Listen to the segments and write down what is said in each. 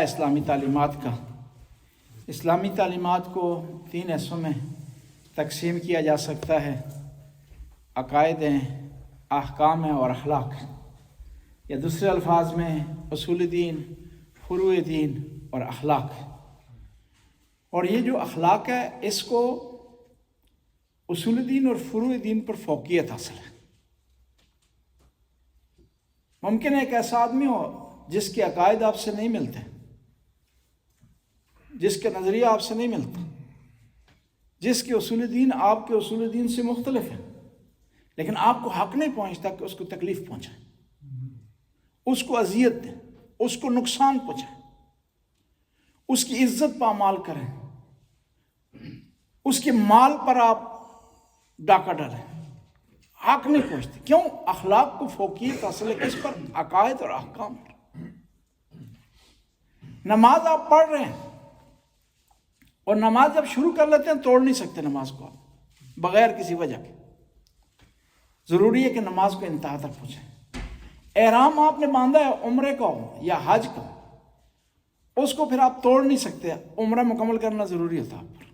اسلامی تعلیمات کا اسلامی تعلیمات کو 3 حصوں میں تقسیم کیا جا سکتا ہے: عقائد ہیں، احکام ہیں اور اخلاق، یا دوسرے الفاظ میں اصول دین، فروع دین اور اخلاق۔ اور یہ جو اخلاق ہے اس کو اصول دین اور فروع دین پر فوقیت حاصل ہے۔ ممکن ہے ایک ایسا آدمی ہو جس کے عقائد آپ سے نہیں ملتے، جس کے نظریہ آپ سے نہیں ملتا، جس کے اصول دین آپ کے اصول دین سے مختلف ہیں، لیکن آپ کو حق نہیں پہنچتا کہ اس کو تکلیف پہنچائیں، اس کو اذیت دیں، اس کو نقصان پہنچائیں، اس کی عزت پامال کریں، اس کے مال پر آپ ڈاکہ ڈالیں، حق نہیں پہنچتے۔ کیوں؟ اخلاق کو فوقیت حاصل ہے کس پر؟ عقائد اور احکام پر۔ نماز آپ پڑھ رہے ہیں اور نماز جب شروع کر لیتے ہیں توڑ نہیں سکتے نماز کو آپ بغیر کسی وجہ کے۔ ضروری ہے کہ نماز کو انتہا تک پہنچیں۔ احرام آپ نے باندھا ہے عمرے کا ہو یا حج کا، اس کو پھر آپ توڑ نہیں سکتے۔ عمرہ مکمل کرنا ضروری ہوتا ہے آپ پر،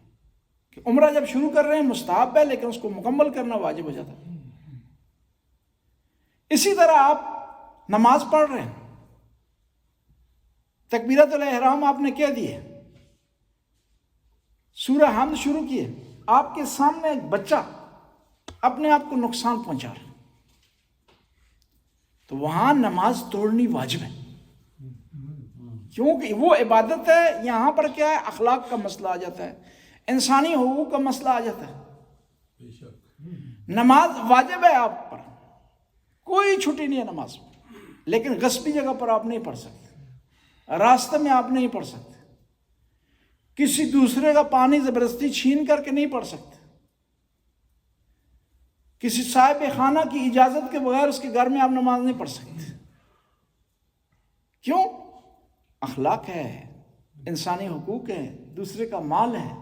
کہ عمرہ جب شروع کر رہے ہیں مستحب ہے، لیکن اس کو مکمل کرنا واجب ہو جاتا ہے۔ اسی طرح آپ نماز پڑھ رہے ہیں، تکبیرۃ الاحرام آپ نے کہہ دی ہے، سورہ حمد شروع کیے، آپ کے سامنے ایک بچہ اپنے آپ کو نقصان پہنچا رہا ہے، تو وہاں نماز توڑنی واجب ہے، کیونکہ وہ عبادت ہے۔ یہاں پر کیا ہے؟ اخلاق کا مسئلہ آ جاتا ہے، انسانی حقوق کا مسئلہ آ جاتا ہے۔ نماز واجب ہے آپ پر، کوئی چھٹی نہیں ہے نماز میں، لیکن غصبی جگہ پر آپ نہیں پڑھ سکتے، راستے میں آپ نہیں پڑھ سکتے، کسی دوسرے کا پانی زبردستی چھین کر کے نہیں پڑھ سکتے، کسی صاحب خانہ کی اجازت کے بغیر اس کے گھر میں آپ نماز نہیں پڑھ سکتے۔ کیوں؟ اخلاق ہے، انسانی حقوق ہے، دوسرے کا مال ہے۔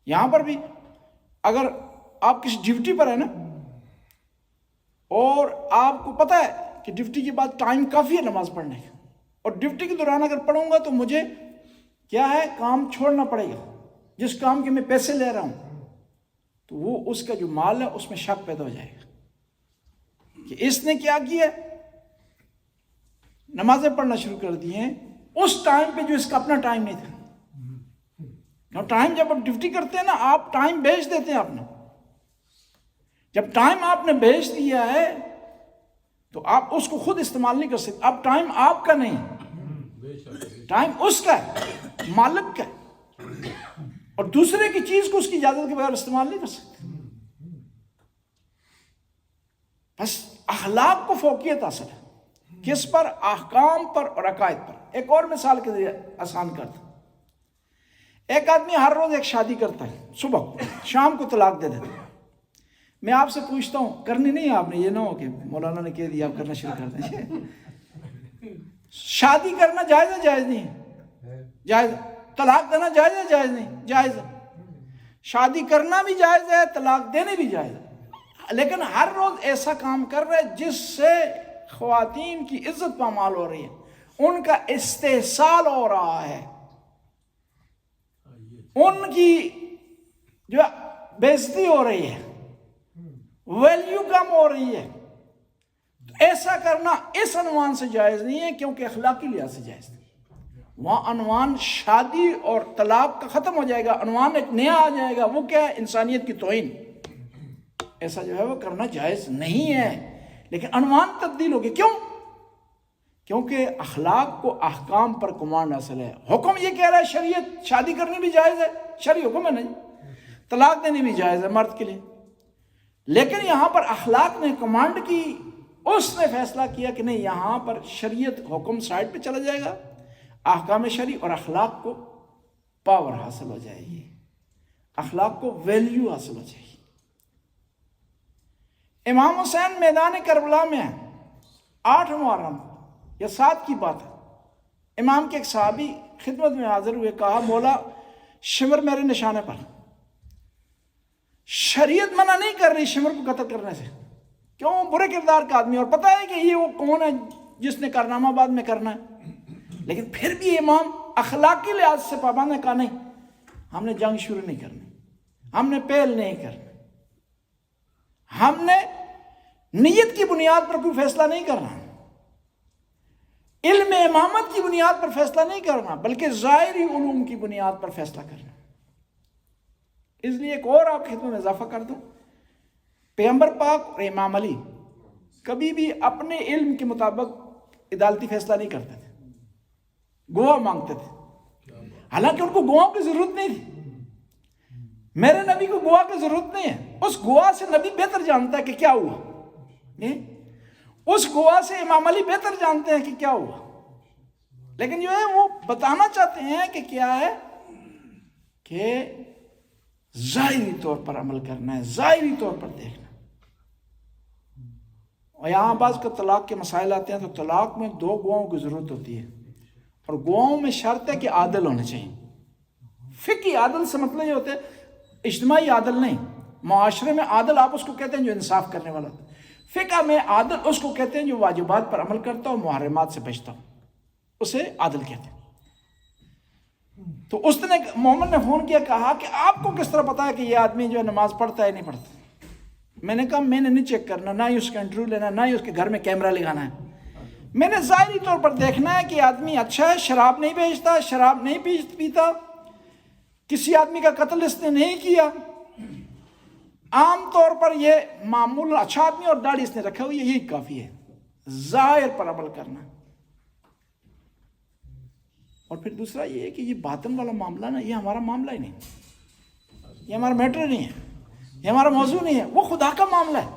یہاں پر بھی اگر آپ کسی ڈیوٹی پر ہیں نا، اور آپ کو پتہ ہے کہ ڈیوٹی کے بعد ٹائم کافی ہے نماز پڑھنے کا، اور ڈیوٹی کے دوران اگر پڑھوں گا تو مجھے کیا ہے؟ کام چھوڑنا پڑے گا، جس کام کے میں پیسے لے رہا ہوں، تو وہ اس کا جو مال ہے اس میں شک پیدا ہو جائے گا کہ اس نے کیا کیا، نمازیں پڑھنا شروع کر دی ہیں اس ٹائم پہ جو اس کا اپنا ٹائم نہیں تھا۔ ٹائم جب آپ ڈیوٹی کرتے ہیں نا، آپ ٹائم بیچ دیتے ہیں اپنا۔ جب ٹائم آپ نے بیچ دیا ہے تو آپ اس کو خود استعمال نہیں کر سکتے۔ اب ٹائم آپ کا نہیں، ٹائم اس کا ہے، مالک کا ہے، اور دوسرے کی چیز کو اس کی اجازت کے بغیر استعمال نہیں کر سکتے۔ بس اخلاق کو فوقیت حاصل ہے، کس پر؟ احکام پر اور عقائد پر۔ ایک اور مثال کے ذریعے آسان کرتا ہوں۔ ایک آدمی ہر روز ایک شادی کرتا ہے، صبح کو، شام کو طلاق دے دیتا ہے۔ میں آپ سے پوچھتا ہوں، کرنی نہیں ہے آپ نے، یہ نہ ہو کہ مولانا نے کہہ دیا آپ کرنا شروع کر دیں۔ شادی کرنا جائز ہے جائز نہیں؟ جائز۔ طلاق دینا جائز ہے جائز نہیں؟ جائز ہے۔ شادی کرنا بھی جائز ہے، طلاق دینے بھی جائز ہے، لیکن ہر روز ایسا کام کر رہے جس سے خواتین کی عزت پامال ہو رہی ہے، ان کا استحصال ہو رہا ہے، ان کی جو بےعزتی ہو رہی ہے، ویلیو کم ہو رہی ہے۔ ایسا کرنا اس عنوان سے جائز نہیں ہے، کیونکہ اخلاقی لحاظ سے جائز نہیں۔ وہاں عنوان شادی اور طلاق کا ختم ہو جائے گا، عنوان ایک نیا آ جائے گا، وہ کیا ہے؟ انسانیت کی توہین۔ ایسا جو ہے وہ کرنا جائز نہیں ہے، لیکن عنوان تبدیل ہو گیا۔ کیوں؟ کیونکہ اخلاق کو احکام پر کمانڈ حاصل ہے۔ حکم یہ کہہ رہا ہے شریعت شادی کرنی بھی جائز ہے، شرعی حکم ہے نا جی، طلاق دینی بھی جائز ہے مرد کے لیے، لیکن یہاں پر اخلاق نے کمانڈ کی، اس نے فیصلہ کیا کہ نہیں، یہاں پر شریعت حکم سائڈ پہ چلا جائے گا، احکام شرعی اور اخلاق کو پاور حاصل ہو جائے گی، اخلاق کو ویلیو حاصل ہو جائے گی۔ امام حسین میدان کربلا میں ہیں، 8 محرم یا 7 کی بات ہے، امام کے ایک صحابی خدمت میں حاضر ہوئے، کہا مولا شمر میرے نشانے پر۔ شریعت منع نہیں کر رہی شمر کو قتل کرنے سے، کیوں؟ برے کردار کا آدمی، اور پتہ ہے کہ یہ وہ کون ہے جس نے کارنامہ بعد میں کرنا ہے، لیکن پھر بھی امام اخلاقی لحاظ سے پابند نے کہا نہیں، ہم نے جنگ شروع نہیں کرنی، ہم نے پہل نہیں کرنی، ہم نے نیت کی بنیاد پر کوئی فیصلہ نہیں کرنا، علم امامت کی بنیاد پر فیصلہ نہیں کرنا، بلکہ ظاہری علوم کی بنیاد پر فیصلہ کرنا۔ اس لیے ایک اور آپ خدمت میں اضافہ کر دوں، پیغمبر پاک اور امام علی کبھی بھی اپنے علم کے مطابق عدالتی فیصلہ نہیں کرتے تھے، گواہ مانگتے تھے، حالانکہ ان کو گواہوں کی ضرورت نہیں تھی۔ میرے نبی کو گواہ کی ضرورت نہیں ہے، اس گواہ سے نبی بہتر جانتا ہے کہ کیا ہوا، اس گواہ سے امام علی بہتر جانتے ہیں کہ کیا ہوا، لیکن جو ہے وہ بتانا چاہتے ہیں کہ کیا ہے، کہ ظاہری طور پر عمل کرنا ہے، ظاہری طور پر دیکھنا۔ اور یہاں بعض کا طلاق کے مسائل آتے ہیں تو طلاق میں 2 گواہوں کی ضرورت ہوتی ہے، اور گواہوں میں شرط ہے کہ عادل ہونے چاہیے۔ فقہی عادل سے مطلب یہ ہوتا ہے اجتماعی عادل نہیں، معاشرے میں عادل آپ اس کو کہتے ہیں جو انصاف کرنے والا ہوتا ہے، فقہ میں عادل اس کو کہتے ہیں جو واجبات پر عمل کرتا ہو، محرمات سے بچتا ہو، اسے عادل کہتے ہیں۔ تو اس نے محمد نے فون کیا، کہا کہ آپ کو کس طرح پتا ہے کہ یہ آدمی جو ہے نماز پڑھتا ہے نہیں پڑھتا؟ میں نے کہا میں نے نہیں چیک کرنا، نہ ہی اس کا انٹرویو لینا، نہ ہی اس کے گھر میں کیمرہ لگانا ہے، میں نے ظاہری طور پر دیکھنا ہے کہ آدمی اچھا ہے، شراب نہیں بیچتا، شراب نہیں پیتا، کسی آدمی کا قتل اس نے نہیں کیا، عام طور پر یہ معمول اچھا آدمی اور داڑھی اس نے رکھا ہوئی ہے، یہی کافی ہے، ظاہر پر عمل کرنا۔ اور پھر دوسرا یہ ہے کہ یہ باطن والا معاملہ نا، یہ ہمارا معاملہ ہی نہیں، یہ ہمارا میٹر نہیں ہے، یہ ہمارا موضوع نہیں ہے، وہ خدا کا معاملہ ہے،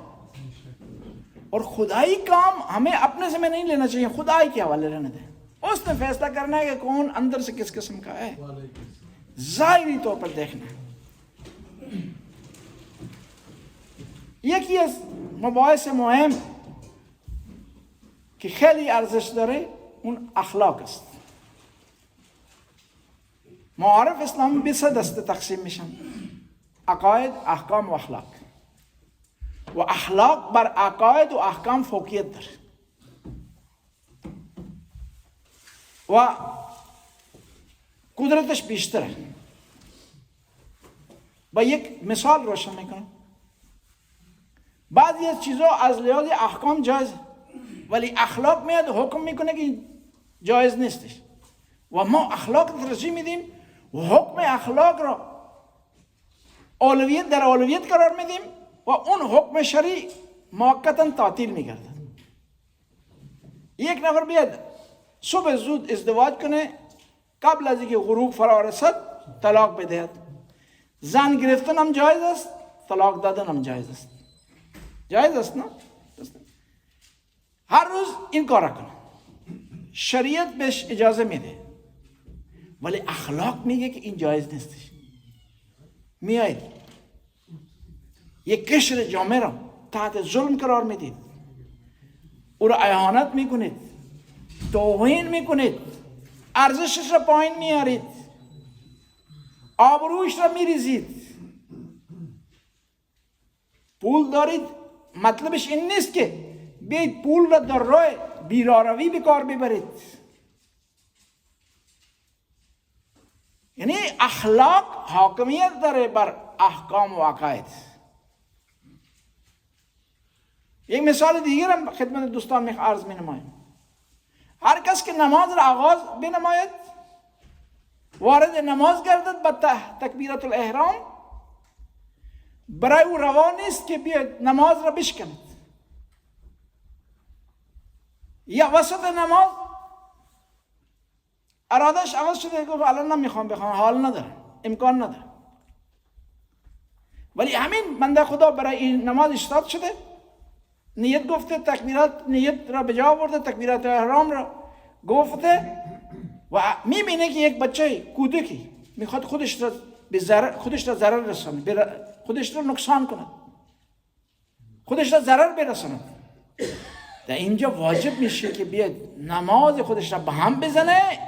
اور خدائی کام ہمیں اپنے ذمہ نہیں لینا چاہیے، خدائی کے حوالے رہنے دیں، اس نے فیصلہ کرنا ہے کہ کون اندر سے کس قسم کا ہے، ظاہری طور پر دیکھنا ہے۔ یکی از مباحث مهم که خیلی ارزش داره اون اخلاق است. معارف اسلام به 3 دسته تقسیم میشن: عقاید، احکام و اخلاق. و اخلاق بر عقاید و احکام فوقیت داره. و قدرتش بیشتره. با یک مثال روشن میکنم. بعضی از چیزها از لحاظ احکام جایز، ولی اخلاق میاد حکم میکنه که جایز نیستش و ما اخلاق ترجیح میدیم و حکم اخلاق را اولویت در اولویت قرار میدیم و اون حکم شرعی موقتا تعطیل میگردد. یک نفر بیاد صبح زود ازدواج کنه، قبل از اینکه غروب فرا رسد طلاق بدهد. زن گرفتن هم جایز است، طلاق دادن هم جایز است. جایز است نه؟ هر روز این کار کنه، شریعت بهش اجازه میده، ولی اخلاق میگه که این جایز نیستش. میایید یک قشر جامعه را تحت ظلم قرار میدید، او را اهانت میکنید، توهین میکنید، ارزشش را پایین میارید، آبروش را میریزید. پول دارید، مطلبش این نیست که بیایید پول را در راه بیراروی به کار ببرید. یعنی اخلاق حاکمیت داره بر احکام و عقاید. یک مثال دیگر هم خدمت دوستان می عرض می نمایم. هر کس که نماز را آغاز بنماید، وارد نماز گردد با تکبیرت الاحرام، برای او روا نیست که بیاید نماز را بشکند. یا وسط نماز ارادش عوض شده، گفت الان نمیخوام بخوام، حال نداره، امکان نداره. ولی همین بنده خدا برای این نماز اشتاد شده، نیت گفته، نیت را به جا آورده، تکبیرات احرام را گفته و میبینه که یک بچه کودکی میخواد خودش را ضرر رسانه، خودش را نقصان کنه، خودش را ضرر برسانه. در اینجا واجب میشه که بیاد نماز خودش را به هم بزنه،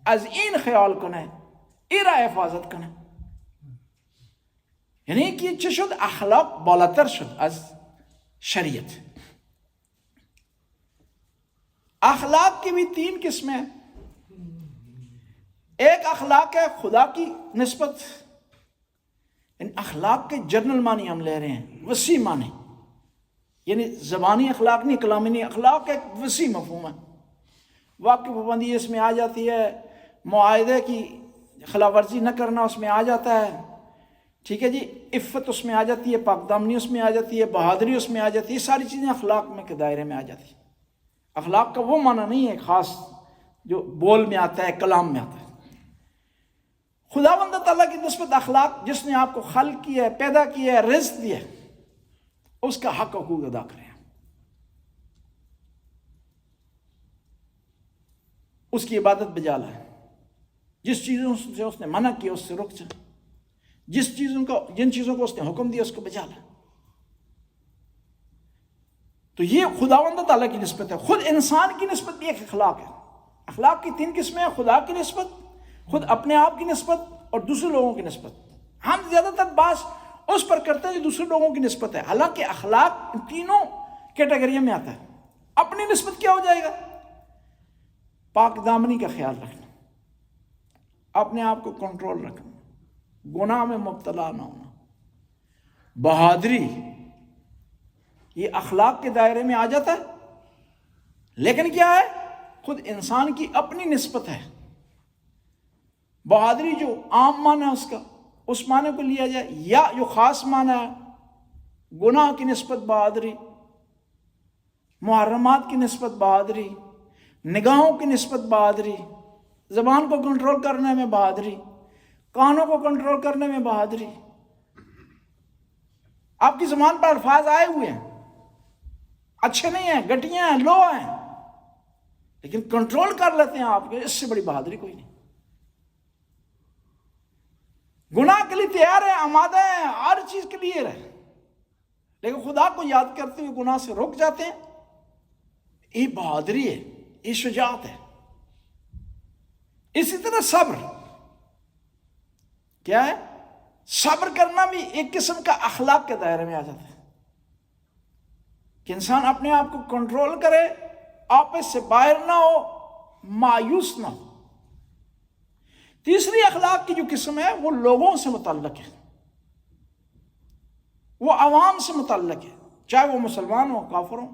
از این خیال کنه، این را حفاظت کنه. یعنی که چه شد؟ اخلاق بالاتر شد از شریعت. اخلاق کی بھی 3 قسمیں ہیں. ایک اخلاق ہے خدا کی نسبت، ان اخلاق کے جنرل معنی ہم لے رہے ہیں، وسیع معنی، یعنی زبانی اخلاق نہیں، کلامی نہیں، اخلاق ایک وسیع مفہوم ہے۔ واقعی پابندی اس میں آ جاتی ہے، معاہدے کی خلاف ورزی نہ کرنا اس میں آ جاتا ہے، ٹھیک ہے جی، عفت اس میں آ جاتی ہے، پاک دامنی اس میں آ جاتی ہے، بہادری اس میں آ جاتی ہے، ساری چیزیں اخلاق میں کے دائرے میں آ جاتی ہیں۔ اخلاق کا وہ معنی نہیں ہے خاص جو بول میں آتا ہے، کلام میں آتا ہے۔ خداوند تعالیٰ کی نسبت اخلاق، جس نے آپ کو خلق کیا ہے، پیدا کیا ہے، رزق دیا ہے، اس کا حق حقوق ادا کریں، اس کی عبادت بجا لائیں، جس چیزوں سے اس نے منع کیا اس سے رک جائیں، جن چیزوں کو اس نے حکم دیا اس کو بجا لائیں۔ تو یہ خداوند تعالیٰ کی نسبت ہے۔ خود انسان کی نسبت بھی ایک اخلاق ہے۔ اخلاق کی 3 قسمیں ہیں، خدا کی نسبت، خود اپنے آپ کی نسبت، اور دوسرے لوگوں کی نسبت۔ ہم زیادہ تر بات اس پر کرتے ہیں جو دوسرے لوگوں کی نسبت ہے، حالانکہ اخلاق ان تینوں کیٹیگریوں میں آتا ہے۔ اپنی نسبت کیا ہو جائے گا؟ پاک دامنی کا خیال رکھنا، اپنے آپ کو کنٹرول رکھنا، گناہ میں مبتلا نہ ہونا، بہادری، یہ اخلاق کے دائرے میں آ جاتا ہے۔ لیکن کیا ہے؟ خود انسان کی اپنی نسبت ہے۔ بہادری جو عام معنی ہے اس کا، اس معنی کو لیا جائے، یا جو خاص معنی ہے گناہ کی نسبت بہادری، محرمات کی نسبت بہادری، نگاہوں کی نسبت بہادری، زبان کو کنٹرول کرنے میں بہادری، کانوں کو کنٹرول کرنے میں بہادری۔ آپ کی زبان پر الفاظ آئے ہوئے ہیں، اچھے نہیں ہیں، گٹیاں ہیں، لو ہیں، لیکن کنٹرول کر لیتے ہیں آپ کے، اس سے بڑی بہادری کوئی نہیں۔ گناہ کے لیے تیار ہے، آمادہ ہے، ہر چیز کے لیے ہے، لیکن خدا کو یاد کرتے ہوئے گناہ سے رک جاتے ہیں، یہ بہادری ہے، یہ شجاعت ہے۔ اسی طرح صبر، کیا ہے؟ صبر کرنا بھی ایک قسم کا اخلاق کے دائرے میں آ جاتا ہے کہ انسان اپنے آپ کو کنٹرول کرے، آپس سے باہر نہ ہو، مایوس نہ ہو۔ تیسری اخلاق کی جو قسم ہے وہ لوگوں سے متعلق ہے، وہ عوام سے متعلق ہے، چاہے وہ مسلمان ہو کافر ہو۔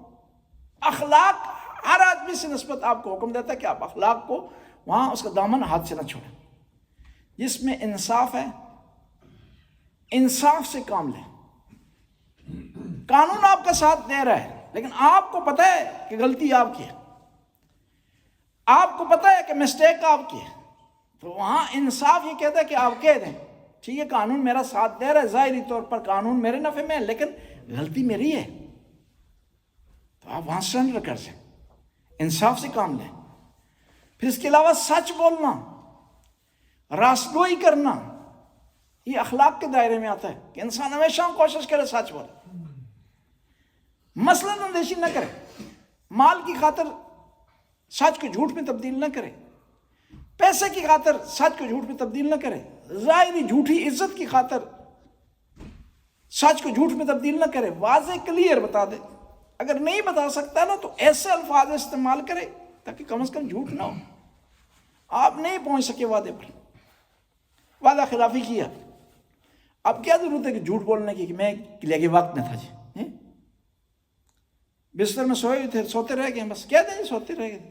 اخلاق ہر آدمی سے نسبت آپ کو حکم دیتا ہے کہ آپ اخلاق کو وہاں اس کا دامن ہاتھ سے نہ چھوڑیں، جس میں انصاف ہے، انصاف سے کام لیں۔ قانون آپ کا ساتھ دے رہا ہے، لیکن آپ کو پتہ ہے کہ غلطی آپ کی ہے، آپ کو پتہ ہے کہ مسٹیک آپ کی ہے، تو وہاں انصاف یہ کہتا ہے کہ آپ کہہ دیں ٹھیک ہے قانون میرا ساتھ دے رہا ہے، ظاہری طور پر قانون میرے نفع میں ہے، لیکن غلطی میری ہے، تو آپ وہاں سرنڈر کر سکیں، انصاف سے کام لیں۔ پھر اس کے علاوہ سچ بولنا، راستگوئی کرنا، یہ اخلاق کے دائرے میں آتا ہے کہ انسان ہمیشہ کوشش کرے سچ بولے، مثلاً اندیشی نہ کرے، مال کی خاطر سچ کو جھوٹ میں تبدیل نہ کرے، پیسے کی خاطر سچ کو جھوٹ میں تبدیل نہ کرے، ظاہری جھوٹی عزت کی خاطر سچ کو جھوٹ میں تبدیل نہ کرے، واضح کلیئر بتا دے، اگر نہیں بتا سکتا نا تو ایسے الفاظ استعمال کرے تاکہ کم از کم جھوٹ نہ ہو۔ آپ نہیں پہنچ سکے وعدے پر، وعدہ خلافی کیا، اب کیا ضرورت ہے کہ جھوٹ بولنے کی کہ میں لے وقت میں تھا جی، بستر میں سوئے تھے، سوتے رہ گئے، بس کہہ دیں جی سوتے رہ گئے،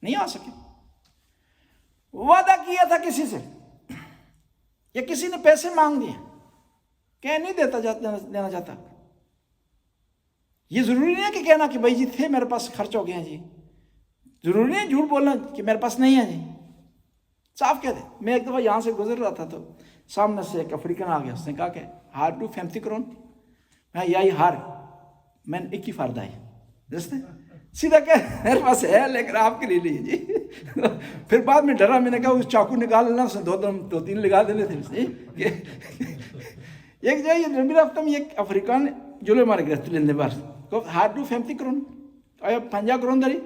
نہیں آ سکے۔ وعدہ کیا تھا کسی سے، یا کسی نے پیسے مانگ دیے، کہ نہیں دینا چاہتا، یہ ضروری نہیں ہے کہ کہنا کہ بھائی جی تھے میرے پاس خرچ ہو گئے ہیں جی، ضروری نہیں جھوٹ بولنا کہ میرے پاس نہیں ہے جی، صاف کہہ دیں۔ میں ایک دفعہ یہاں سے گزر رہا تھا تو سامنے سے ایک افریقن آ گیا، اس نے کہا کہ ہار ڈو 50 کرون، میں یہی ہار میں 21 فردہ ہے، جس نے سیدھا کہ میرے پاس ہے لیکن آپ کے لیے نہیں جی۔ پھر بعد میں ڈرا، میں نے کہا اس چاقو نکال لینا، اس نے 2-3 لگا دینے تھے اس نے۔ ایک جگہ یہ نبی رفتہ میں ایک افریقان جلوی مار گرفت لندے بار گفت ہار ڈو 50 کرون، آیا 50 کرون داری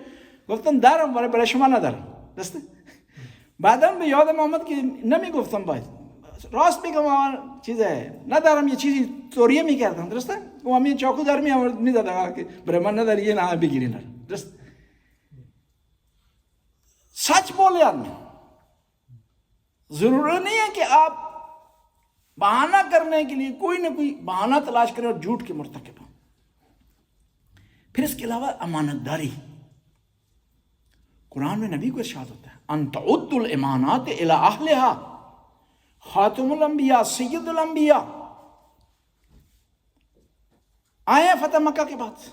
گفتم دارم برای برای شما ندارم، درسته؟ بعداً به یادم آمد که نمیگفتم باید، راست میگم چیز ندارم، یه چیزی طوریه میکردم، درسته؟ و همین چاقو در میآورد میدادم که برای من نداری، یه نه بگیری، نه درست؟ سچ بولے آدمی. ضروری نہیں ہے کہ آپ بہانہ کرنے کے لیے کوئی نہ کوئی بہانہ تلاش کریں اور جھوٹ کے مرتکب ہوں. پھر اس کے علاوہ امانت داری. قرآن میں نبی کو ارشاد ہوتا ہے ان تعدوا الامانات الی اہلها خاتم الانبیاء سید الانبیاء. آئے ہیں فتح مکہ کے بعد.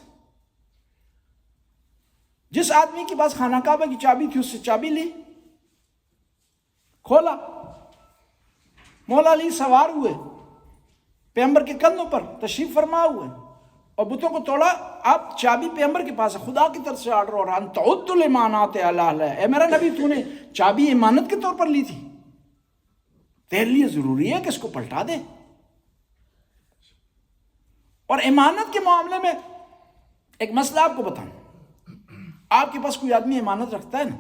جس آدمی کے پاس خانہ کعبہ کی چابی تھی اس سے چابی لی, کھولا, مولا علی سوار ہوئے, پیغمبر کے کندھوں پر تشریف فرما ہوئے اور بتوں کو توڑا. آپ چابی پیغمبر کے پاس ہے, خدا کی طرف سے آرڈر ہو رہا ان تعدوا الامانات الی اہلها. اے میرا نبی تو نے چابی امانت کے طور پر لی تھی, تیرے لیے ضروری ہے کہ اس کو پلٹا دے. اور امانت کے معاملے میں ایک مسئلہ آپ کو بتاؤں. آپ کے پاس کوئی آدمی امانت رکھتا ہے نا,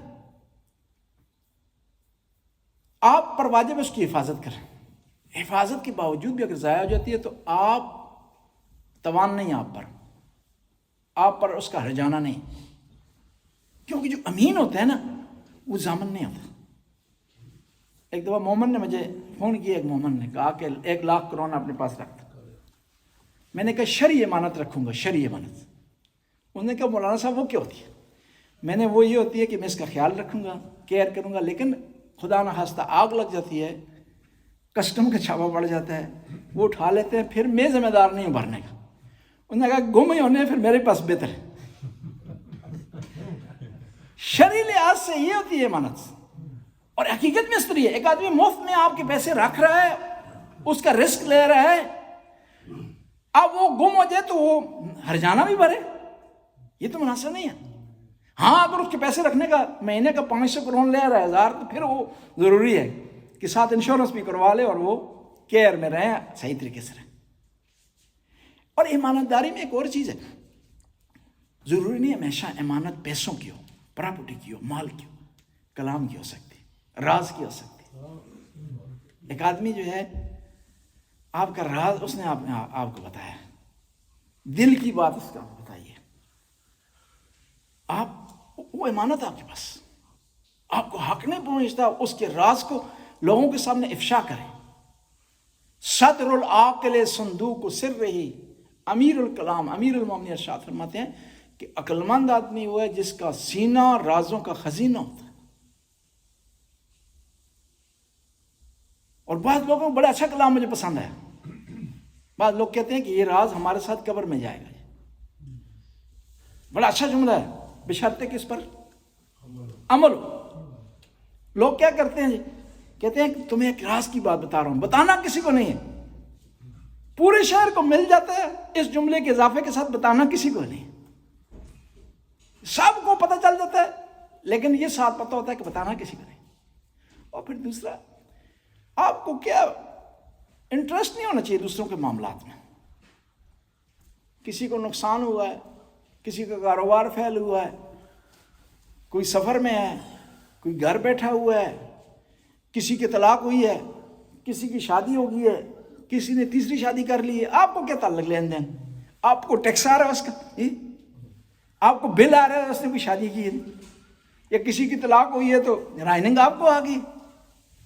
آپ پر واجب ہے اس کی حفاظت کریں. حفاظت کے باوجود بھی اگر ضائع ہو جاتی ہے تو آپ توان نہیں, آپ پر اس کا ہرجانہ نہیں, کیونکہ جو امین ہوتا ہے نا وہ ضامن نہیں ہوتا. ایک دفعہ مومن نے مجھے فون کیا, ایک مومن نے کہا کہ 1 لاکھ کروڑ اپنے پاس رکھتا. میں نے کہا شرعی امانت رکھوں گا, شرعی امانت. انہوں نے کہا مولانا صاحب وہ کیا ہوتی ہے؟ میں نے وہ یہ ہوتی ہے کہ میں اس کا خیال رکھوں گا, کیئر کروں گا, لیکن خدا نہ خواستہ آگ لگ جاتی ہے, کسٹم کا چھاپا پڑ جاتا ہے, وہ اٹھا لیتے ہیں, پھر میں ذمہ دار نہیں ہوں بھرنے کا. انہوں نے کہا گم ہی ہونے پھر میرے پاس بہتر ہے. شرعی لحاظ سے یہ ہوتی ہے امانت, اور حقیقت میں اس طرح ہے. ایک آدمی مفت میں آپ کے پیسے رکھ رہا ہے, اس کا رسک لے رہا ہے, اب وہ گم ہو جائے تو وہ ہرجانہ بھی بھرے, یہ تو مناسب نہیں ہے. ہاں اگر اس کے پیسے رکھنے کا مہینے کا 500 کروڑ لے رہا ہے 1000, تو پھر وہ ضروری ہے کہ ساتھ انشورنس بھی کروا لے اور وہ کیئر میں رہیں, صحیح طریقے سے رہیں. اور امانت داری میں ایک اور چیز ہے, ضروری نہیں ہمیشہ امانت پیسوں کی ہو, پراپرٹی کی ہو, مال کی ہو, کلام کی ہو سکتی, راز کی ہو سکتی. ایک آدمی جو ہے آپ کا راز اس نے آپ کو بتایا, دل کی بات اس کا بتائیے, آپ وہ امانت آپ کے پاس, آپ کو حق نہیں پہنچتا اس کے راز کو لوگوں کے سامنے افشا کریں. صدر العاقل صندوق سر رہی, امیر الکلام امیر المومنین ارشاد فرماتے ہیں کہ عقل مند آدمی وہ ہے جس کا سینہ رازوں کا خزینہ ہوتا ہے. اور بعض لوگوں کو بڑا اچھا کلام مجھے پسند ہے. بعض لوگ کہتے ہیں کہ یہ راز ہمارے ساتھ قبر میں جائے گا. بڑا اچھا جملہ ہے, بشرطے کہ اس پر عمل ہو. لوگ کیا کرتے ہیں جی, کہتے ہیں کہ تمہیں ایک راز کی بات بتا رہا ہوں, بتانا کسی کو نہیں ہے. پورے شہر کو مل جاتا ہے اس جملے کے اضافے کے ساتھ, بتانا کسی کو نہیں. سب کو پتہ چل جاتا ہے, لیکن یہ ساتھ پتہ ہوتا ہے کہ بتانا کسی کو نہیں. اور پھر دوسرا, آپ کو کیا انٹرسٹ نہیں ہونا چاہیے دوسروں کے معاملات میں. کسی کو نقصان ہوا ہے, کسی کا کاروبار پھیل ہوا ہے, کوئی سفر میں ہے, کوئی گھر بیٹھا ہوا ہے, کسی کی طلاق ہوئی ہے, کسی کی شادی ہو گئی ہے, کسی نے تیسری شادی کر لی ہے, آپ کو کیا تعلق لین دین؟ آپ کو ٹیکس آ رہا ہے اس کا, آپ کو بل آ رہا ہے اس نے کوئی شادی کی ہے, یا کسی کی طلاق ہوئی ہے تو رائننگ آپ کو آ گئی.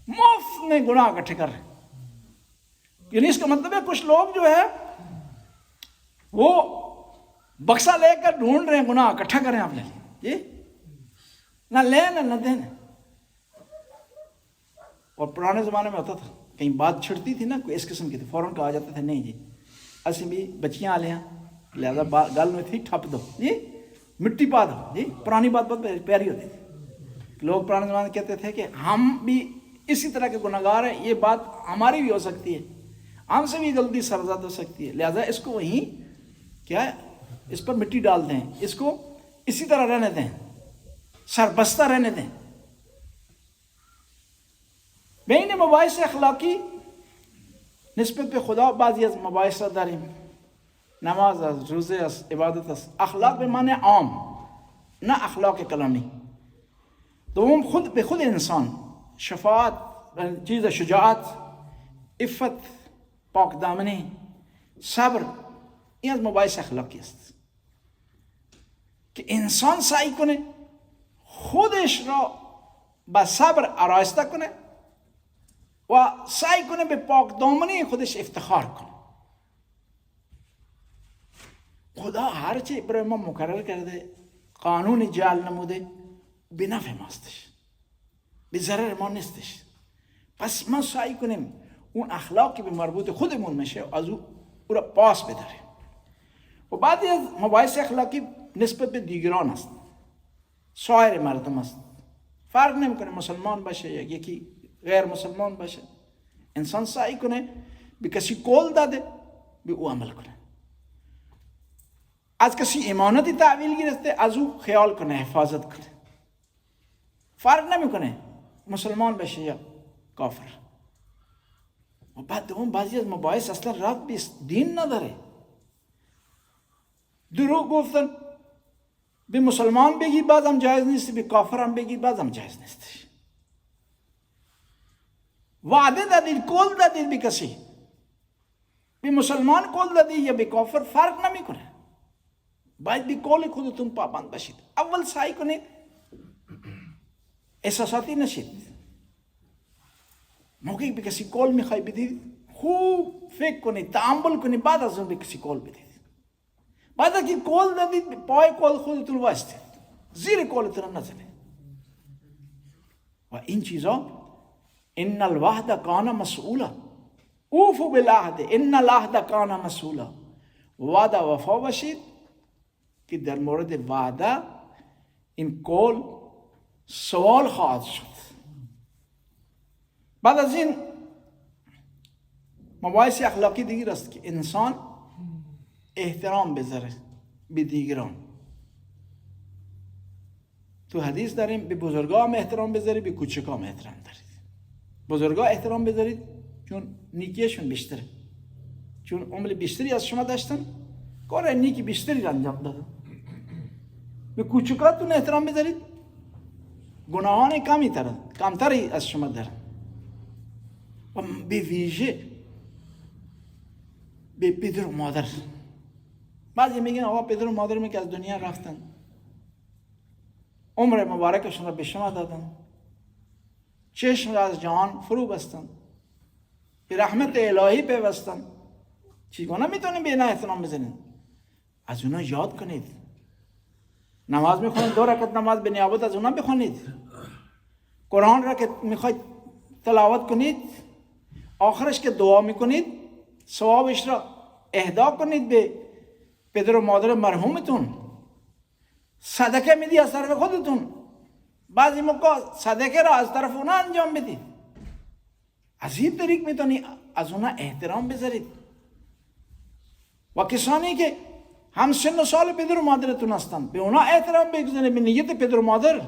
مفت میں گناہ اکٹھے کر رہے ہیں. یعنی اس کا مطلب ہے کچھ لوگ جو ہے وہ بکسا لے کر ڈھونڈ رہے ہیں گناہ اکٹھا کریں آپ لے, نہ لیں نہ دیں. اور پرانے زمانے میں ہوتا تھا, کہیں بات چھڑتی تھی نا کوئی اس قسم کی, تو فوراً کہا جاتا تھا نہیں جی اسی بھی بچیاں آ لے ہیں, لہٰذا گل میں تھی ٹھپ دو جی, مٹی پا دو جی. پرانی بات بہت پیاری ہوتی تھی. لوگ پرانے زمانے میں کہتے تھے کہ ہم بھی اسی طرح کے گناہ گار ہیں, یہ بات ہماری بھی ہو سکتی ہے, ہم سے بھی غلطی سرزد ہو سکتی ہے, لہٰذا اس کو وہیں کیا ہے, اس پر مٹی ڈال دیں, اس کو اسی طرح رہنے دیں, سربستہ رہنے دیں. بین مباحث اخلاقی نسبت پہ خدا بعضی از مباحث داریم, نماز است, روزه است, عبادت است. اخلاق به معنی عام, نه اخلاق کلامی. دوم خود به خود انسان شفاعت, چیز شجاعت, عفت, پاک دامنی, صبر, این از مباحث اخلاقی است که انسان سعی کنه خودش را با صبر آرایسته کنه و سعی کنه به پاک دامنی خودش افتخار کنه. خدا هرچی برای ما مقرر کرده، قانون جعل نموده، به نفع ماستش، به ضرر ما نیستش. پس ما سعی کنیم اون اخلاقی به مربوط خودمون میشه از او را پاس بداریم. و بعضی از مباحث اخلاقی نسبت به دیگران است، سایر مردم است، فرق نمیکنه مسلمان باشه یا یکی غیر مسلمان باشه. انسان سعی کنه به کسی قول داده به او عمل کنه، از کسی امانتی تحویل گرفته از او خیال کنه، حفاظت کنه. فرق نمیکنه مسلمان باشه یا کافر. و بعد دوم بعضی از مباحث اصلا ربط به دین نداره. دروغ گفتن به مسلمان بگی بازم جایز نیست، به کافر هم بگی بازم جایز نیستش. وعده دادید، قول دادید به کسی، به مسلمان قول دادید یا به کافر فرق نمیکنه. باید به قول خودتون پابند باشید. اول سعی کنید احساساتی نشید. موقعی به کسی قول میخوای بدید خوب فکر کنید، تأمل کنید، بعد از اون به کسی قول بدید. بعد از که قول دادید پای قول خودتون وایستید، زیر قولتون نزنید. و این چیزا ان الوعد کان مسئولا، اوفوا بالعهد ان العهد کان مسئولا. وعده وفا باشید که در مورد وعده این قول سوال خواهد شد. بعد از این مباحث اخلاقی دیگر است که انسان احترام بذاره به دیگران. تو حدیث داریم به بزرگا هم احترام بذارید، به کوچکا هم احترام دارید. بزرگا احترام بذارید چون نیکیشون بیشتره، چون عمل بیشتری از شما داشتن، کار نیکی بیشتری را انجام دادن. به کوچکاتون احترام بذارید، گناهان کمتری از شما دارن. و به ویژه به پدر و مادر. بعضی میگن آقا پدر و مادر می که از دنیا رفتن، عمر مبارکشون را به شما دادن، چشم را از جهان فرو بستن، به رحمت الهی پیوستن، چگونه میتونیم به اینا احترام بزنید؟ از اونا یاد کنید. نماز میخونید 2 رکعت نماز به نیابت از اونا بخونید. قرآن را که میخواید تلاوت کنید، آخرش که دعا میکنید ثوابش را اهدا کنید به پدر و مادر مرحومتون. صدقه میدی از طرف خودتون، بعضی موقع صدقه را از طرف اونا انجام بدید. از این طریق میتونی از اونا احترام بذارید. و کسانی که هم سن و سال پدر و مادرتون هستند به اونا احترام بگذارید، به نیت پدر و مادر،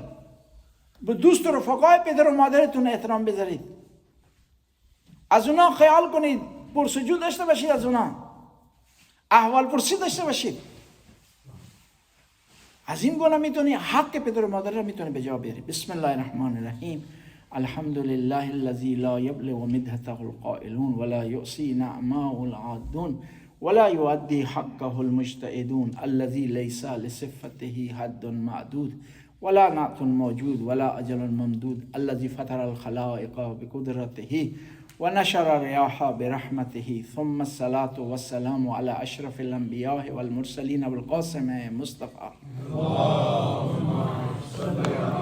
به دوست و رفقای پدر و مادرتون احترام بذارید. از اونا خیال کنید، پرسجو داشته باشید، از اونا احوال پرسی داشته باشید. از این گونه میتونی حق پدر و مادر را میتونی به جا بیاری. بسم الله الرحمن الرحیم. الحمد لله الذي لا يبلغ مدحته القائلون ولا يؤصي نعماه العادون ولا يؤدي حقه المجتهدون الذي ليس لصفته حد معدود ولا نعت موجود ولا أجل ممدود الذي فطر الخلائق بقدرته ونشر الرياح برحمته ثم الصلاة والسلام على أشرف الأنبياء والمرسلين والقاسم مصطفى.